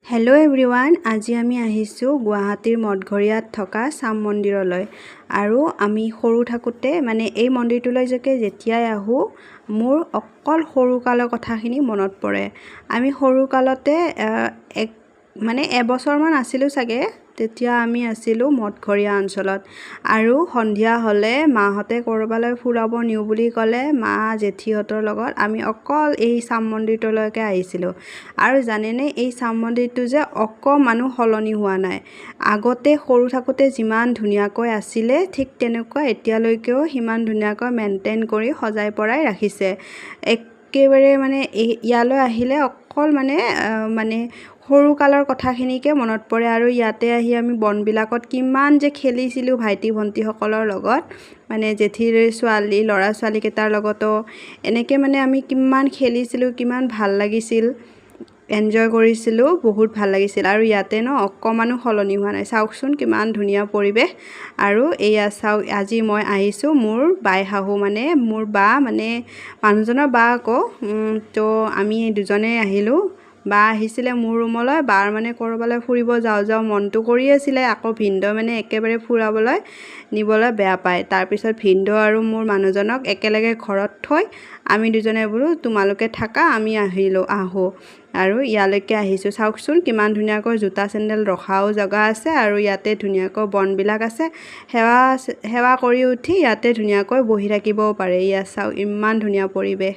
Hello' everyone, আজি আমি আহিছোঁ গুৱাহাটীৰ মঠঘৰীয়াত থকা চাম মন্দিৰলৈ। আৰু আমি সৰু থাকোঁতে এই মন্দিৰটোলৈ যেতিয়াই আহোঁ মোৰ অকল সৰুকালৰ কথাখিনি মনত পৰে। আমি সৰুকালতে এবছৰমান আছিলোঁ চাগে, তেতিয়া আমি আছিলোঁ মঠঘৰীয়া অঞ্চলত। আৰু সন্ধিয়া হ'লে মাহঁতে ক'ৰবালৈ ফুৰাব নিওঁ বুলি ক'লে মা জেঠীহঁতৰ লগত আমি অকল এই চাম মন্দিৰটোলৈকে আহিছিলোঁ। আৰু জানেনে, এই চাম মন্দিৰটো যে অকণমানো সলনি হোৱা নাই। আগতে সৰু থাকোঁতে যিমান ধুনীয়াকৈ আছিলে ঠিক তেনেকুৱা এতিয়ালৈকেও সিমান ধুনীয়াকৈ মেইনটেইন কৰি সজাই পৰাই ৰাখিছে। একেবাৰে ইয়ালৈ আহিলে অকল সৰুকালৰ কথাখিনিকে মনত পৰে। আৰু ইয়াতে আহি আমি বনবিলাকত কিমান যে খেলিছিলোঁ ভাইটি ভণ্টিসকলৰ লগত, জেঠীৰ ল'ৰা ছোৱালীকেইটাৰ লগতো এনেকৈ আমি কিমান খেলিছিলোঁ, কিমান ভাল লাগিছিল, এনজয় কৰিছিলোঁ, বহুত ভাল লাগিছিল। আৰু ইয়াতে অকণমানো সলনি হোৱা নাই। চাওকচোন কিমান ধুনীয়া পৰিৱেশ। আৰু এয়া চাওক, আজি মই আহিছোঁ মোৰ বাই শাহু মোৰ বা মানুহজনৰ বা আকৌ। তো আমি দুজনেই আহিলোঁ। বা আহিছিলে মোৰ ৰুমলৈ। বাৰ ক'ৰবালৈ ফুৰিব যাওঁ মনটো কৰি আছিলে। আকৌ ভিনদেউ একেবাৰে ফুৰাবলৈ নিবলৈ বেয়া পায়। তাৰপিছত ভিনদেউ আৰু মোৰ মানুহজনক একেলগে ঘৰত থৈ আমি দুজনে বোলো তোমালোকে থাকা, আমি আহোঁ। আৰু ইয়ালৈকে আহিছোঁ। চাওকচোন কিমান ধুনীয়াকৈ জোতা চেণ্ডেল ৰখাও জেগা আছে। আৰু ইয়াতে ধুনীয়াকৈ বনবিলাক আছে। সেৱা কৰি উঠি ইয়াতে ধুনীয়াকৈ বহি থাকিবও পাৰে। ইয়াত চাওক ইমান ধুনীয়া পৰিৱেশ।